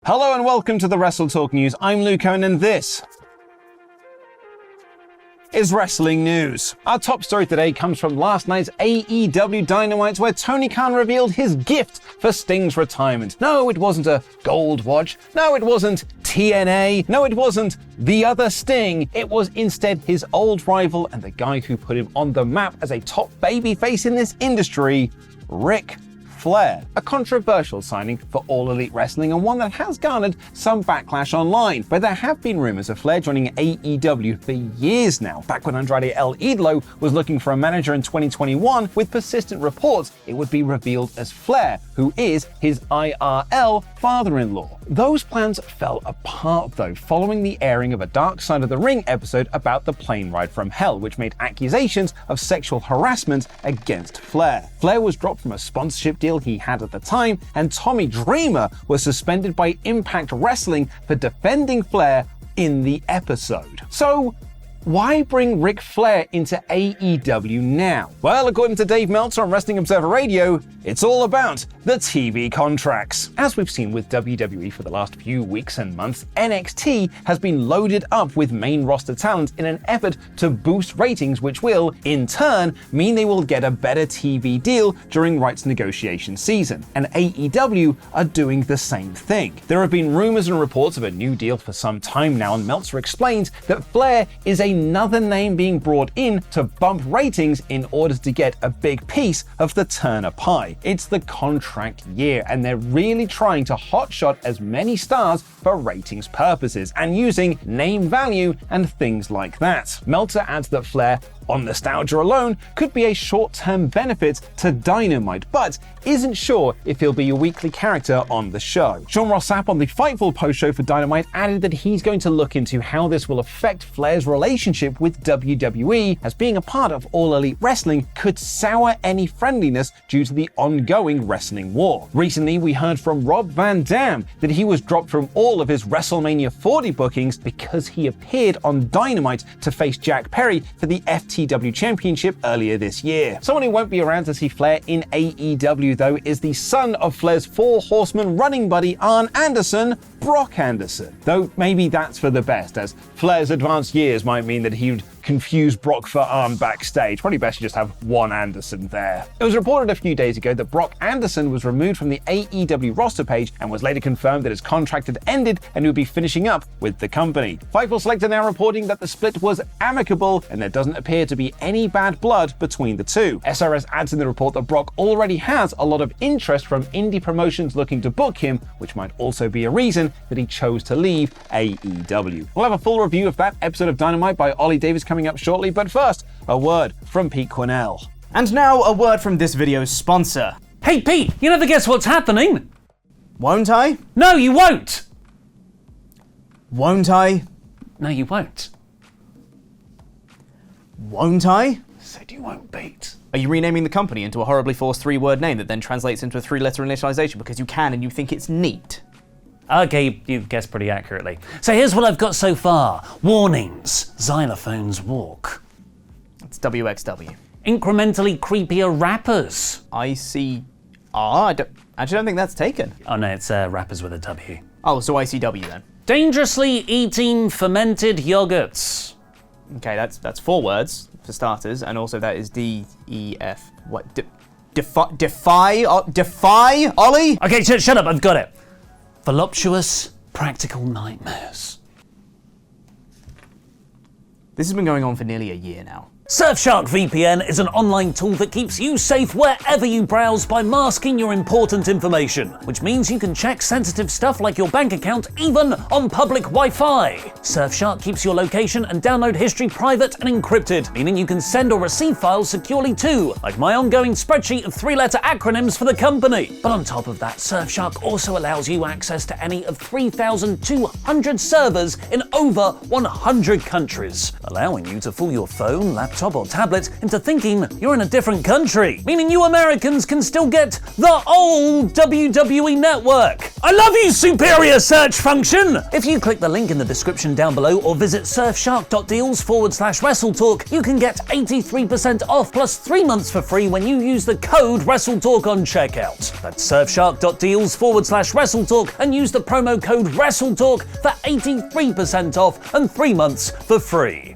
Hello and welcome to the WrestleTalk News. I'm Luke Owen and this is wrestling news. Our top story today comes from last night's AEW Dynamite, where Tony Khan revealed his gift for Sting's retirement. No, it wasn't a gold watch. No, it wasn't TNA. No, it wasn't the other Sting. It was instead his old rival and the guy who put him on the map as a top babyface in this industry, Ric Flair. A controversial signing for All Elite Wrestling and one that has garnered some backlash online, but there have been rumors of Flair joining AEW for years now. Back when Andrade El Idolo was looking for a manager in 2021, with persistent reports it would be revealed as Flair, who is his IRL father-in-law. Those plans fell apart though, following the airing of a Dark Side of the Ring episode about the plane ride from hell, which made accusations of sexual harassment against Flair. Flair was dropped from a sponsorship deal he had at the time, and Tommy Dreamer was suspended by Impact Wrestling for defending Flair in the episode. So, why bring Ric Flair into AEW now? Well, according to Dave Meltzer on Wrestling Observer Radio, it's all about the TV contracts. As we've seen with WWE for the last few weeks and months, NXT has been loaded up with main roster talent in an effort to boost ratings, which will, in turn, mean they will get a better TV deal during rights negotiation season. And AEW are doing the same thing. There have been rumors and reports of a new deal for some time now, and Meltzer explains that Flair is another name being brought in to bump ratings in order to get a big piece of the Turner pie. It's the contract year, and they're really trying to hotshot as many stars for ratings purposes and using name value and things like that. Meltzer adds that Flair, on nostalgia alone, could be a short-term benefit to Dynamite, but isn't sure if he'll be a weekly character on the show. Sean Ross Sapp on the Fightful post-show for Dynamite added that he's going to look into how this will affect Flair's relationship with WWE, as being a part of All Elite Wrestling could sour any friendliness due to the ongoing wrestling war. Recently, we heard from Rob Van Dam that he was dropped from all of his WrestleMania 40 bookings because he appeared on Dynamite to face Jack Perry for the FTW Championship earlier this year. Someone who won't be around to see Flair in AEW, though, is the son of Flair's Four Horsemen running buddy Arn Anderson, Brock Anderson. Though maybe that's for the best, as Flair's advanced years might mean that he would confuse Brock for Arn backstage. Probably best to just have one Anderson there. It was reported a few days ago that Brock Anderson was removed from the AEW roster page and was later confirmed that his contract had ended and he would be finishing up with the company. Fightful Select are now reporting that the split was amicable and there doesn't appear to be any bad blood between the two. Syres adds in the report that Brock already has a lot of interest from indie promotions looking to book him, which might also be a reason that he chose to leave AEW. We'll have a full review of that episode of Dynamite by Ollie Davis coming up shortly, but first, a word from Pete Quinnell. And now a word from this video's sponsor. Hey Pete, you never guess what's happening? Won't I? No, you won't! Won't I? No, you won't. Won't I? Said you won't, Pete. Are you renaming the company into a horribly forced three-word name that then translates into a three-letter initialization because you can and you think it's neat? Okay, you've guessed pretty accurately. So here's what I've got so far. Warnings. Xylophones walk. It's WXW. Incrementally creepier rappers. ICR? I actually don't think that's taken. Oh no, it's rappers with a W. Oh, so ICW then. Dangerously eating fermented yogurts. Okay, that's 4 words for starters, and also that is DEF. What? Defy, Ollie? Okay, shut up, I've got it. Voluptuous practical nightmares. This has been going on for nearly a year now. Surfshark VPN is an online tool that keeps you safe wherever you browse by masking your important information, which means you can check sensitive stuff like your bank account even on public Wi-Fi. Surfshark keeps your location and download history private and encrypted, meaning you can send or receive files securely too, like my ongoing spreadsheet of 3-letter acronyms for the company. But on top of that, Surfshark also allows you access to any of 3,200 servers in over 100 countries, allowing you to fool your phone, laptop, laptop or tablet into thinking you're in a different country, meaning you Americans can still get the old WWE network. I love you, superior search function! If you click the link in the description down below or visit surfshark.deals/WrestleTalk, you can get 83% off plus 3 months for free when you use the code WrestleTalk on checkout. That's surfshark.deals/WrestleTalk and use the promo code WrestleTalk for 83% off and 3 months for free.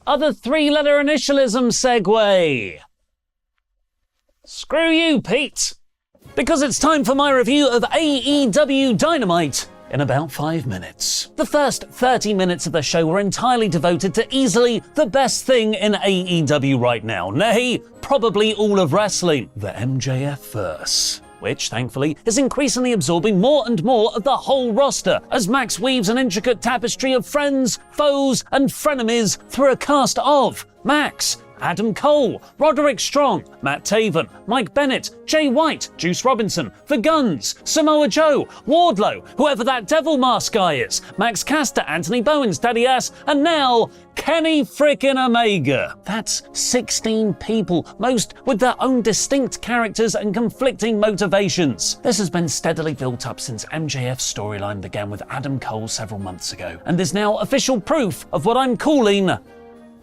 Other three-letter initialism segue. Screw you, Pete. Because it's time for my review of AEW Dynamite in about 5 minutes. The first 30 minutes of the show were entirely devoted to easily the best thing in AEW right now, nay, probably all of wrestling, the MJF verse, which, thankfully, is increasingly absorbing more and more of the whole roster as Max weaves an intricate tapestry of friends, foes, and frenemies through a cast of Max, Adam Cole, Roderick Strong, Matt Taven, Mike Bennett, Jay White, Juice Robinson, The Guns, Samoa Joe, Wardlow, whoever that devil mask guy is, Max Caster, Anthony Bowens, Daddy Ass, and now Kenny frickin' Omega. That's 16 people, most with their own distinct characters and conflicting motivations. This has been steadily built up since MJF's storyline began with Adam Cole several months ago, and is now official proof of what I'm calling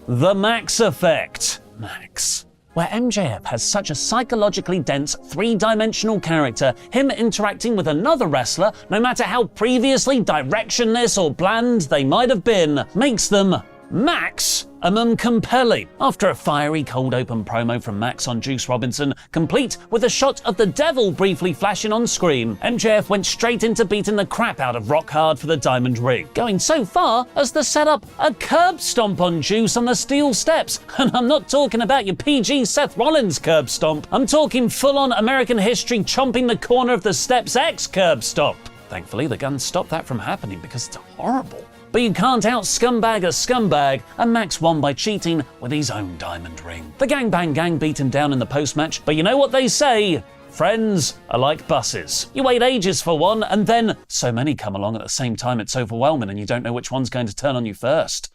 the Max Effect. Max. Where MJF has such a psychologically dense, three-dimensional character, him interacting with another wrestler, no matter how previously directionless or bland they might have been, makes them maximum compelling. After a fiery cold open promo from Max on Juice Robinson, complete with a shot of the devil briefly flashing on screen, MJF went straight into beating the crap out of Rock Hard for the Diamond Ring, going so far as to set up a curb stomp on Juice on the steel steps. And I'm not talking about your PG Seth Rollins curb stomp, I'm talking full-on American history chomping the corner of the steps X curb stomp. Thankfully, the Guns stopped that from happening because it's horrible. But you can't out-scumbag a scumbag, and Max won by cheating with his own diamond ring. The Gangbang Gang beat him down in the post-match, but you know what they say? Friends are like buses. You wait ages for one, and then so many come along at the same time it's overwhelming and you don't know which one's going to turn on you first.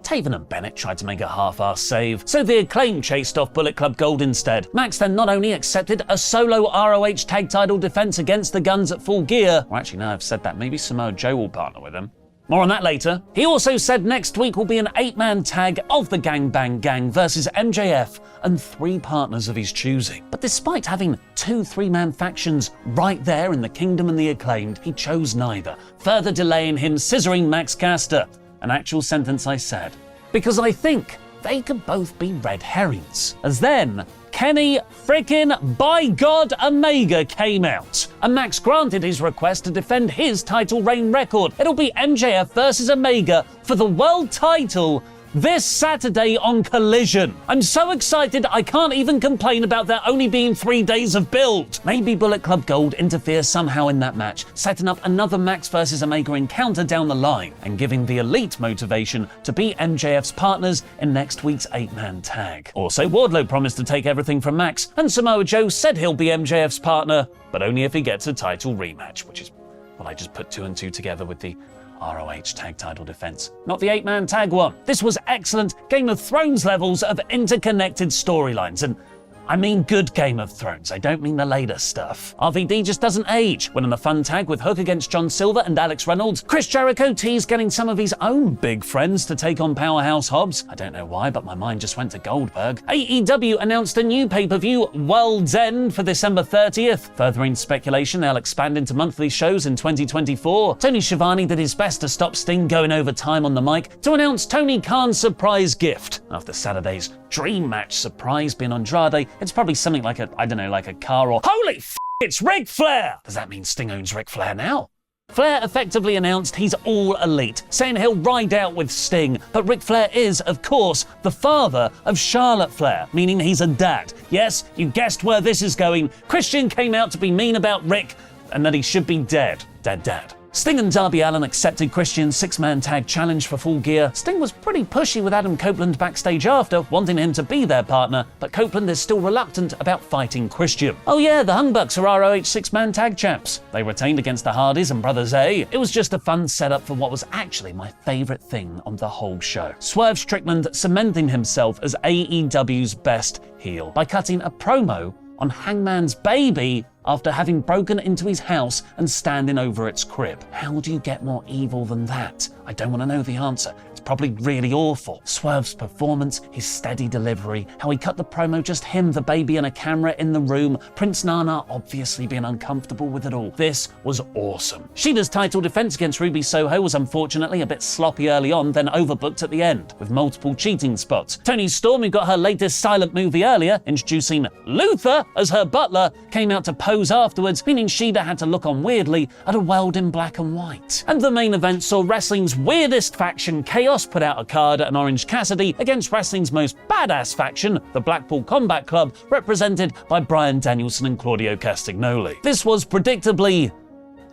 Taven and Bennett tried to make a half-assed save, so the Acclaim chased off Bullet Club Gold instead. Max then not only accepted a solo ROH tag title defense against the Guns at Full Gear, or actually now I've said that, maybe Samoa Joe will partner with him. More on that later. He also said next week will be an 8-man tag of the Gangbang Gang versus MJF and 3 partners of his choosing. But despite having 2 3-man factions right there in the Kingdom and the Acclaimed, he chose neither, further delaying him scissoring Max Caster. An actual sentence I said, because I think they could both be red herrings. As then, Kenny frickin' by God Omega came out, and Max granted his request to defend his title reign record. It'll be MJF versus Omega for the world title this Saturday on Collision. I'm so excited I can't even complain about there only being 3 days of build. Maybe Bullet Club Gold interferes somehow in that match, setting up another Max vs Omega encounter down the line, and giving the Elite motivation to be MJF's partners in next week's 8-man tag. Also, Wardlow promised to take everything from Max, and Samoa Joe said he'll be MJF's partner, but only if he gets a title rematch, which is, well, I just put 2 and 2 together with the ROH tag title defense, not the 8-man tag one. This was excellent Game of Thrones levels of interconnected storylines, and I mean good Game of Thrones, I don't mean the later stuff. RVD just doesn't age, winning the fun tag with Hook against John Silver and Alex Reynolds. Chris Jericho teased getting some of his own big friends to take on Powerhouse Hobbs. I don't know why, but my mind just went to Goldberg. AEW announced a new pay-per-view, World's End, for December 30th. Furthering speculation, they'll expand into monthly shows in 2024. Tony Schiavone did his best to stop Sting going over time on the mic to announce Tony Khan's surprise gift. After Saturday's dream match surprise being Andrade, it's probably something like like a car or holy f***, it's Ric Flair! Does that mean Sting owns Ric Flair now? Flair effectively announced he's all elite, saying he'll ride out with Sting, but Ric Flair is, of course, the father of Charlotte Flair, meaning he's a dad. Yes, you guessed where this is going. Christian came out to be mean about Rick, and that he should be dead. Dead. Sting and Darby Allin accepted Christian's six-man tag challenge for Full Gear. Sting was pretty pushy with Adam Copeland backstage after, wanting him to be their partner, but Copeland is still reluctant about fighting Christian. Oh yeah, the Hung Bucks are ROH six-man tag champs. They retained against the Hardys and Brothers A. It was just a fun setup for what was actually my favourite thing on the whole show. Swerve Strickland cementing himself as AEW's best heel by cutting a promo on Hangman's baby after having broken into his house and standing over its crib. How do you get more evil than that? I don't want to know the answer. It's probably really awful. Swerve's performance, his steady delivery, how he cut the promo, just him, the baby, and a camera in the room, Prince Nana obviously being uncomfortable with it all. This was awesome. Shida's title defense against Ruby Soho was unfortunately a bit sloppy early on, then overbooked at the end, with multiple cheating spots. Toni Storm, who got her latest silent movie earlier, introducing Luther as her butler, came out to pose afterwards, meaning Shida had to look on weirdly at a world in black and white. And the main event saw wrestling's weirdest faction, Chaos, put out a card and Orange Cassidy against wrestling's most badass faction, the Blackpool Combat Club, represented by Bryan Danielson and Claudio Castagnoli. This was predictably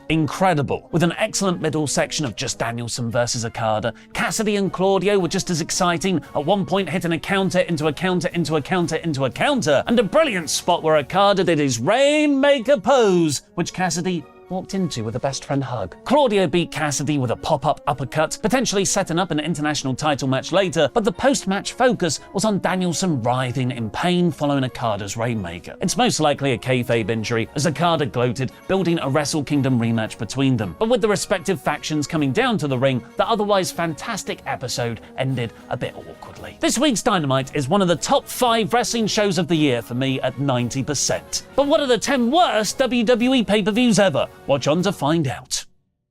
incredible, with an excellent middle section of just Danielson versus Okada. Cassidy and Claudio were just as exciting, at one point hitting a counter into a counter into a counter into a counter, and a brilliant spot where Okada did his Rainmaker pose, which Cassidy walked into with a best friend hug. Claudio beat Cassidy with a pop-up uppercut, potentially setting up an international title match later, but the post-match focus was on Danielson writhing in pain following Okada's Rainmaker. It's most likely a kayfabe injury, as Okada gloated, building a Wrestle Kingdom rematch between them. But with the respective factions coming down to the ring, the otherwise fantastic episode ended a bit awkwardly. This week's Dynamite is one of the top 5 wrestling shows of the year for me at 90%. But what are the 10 worst WWE pay-per-views ever? Watch on to find out.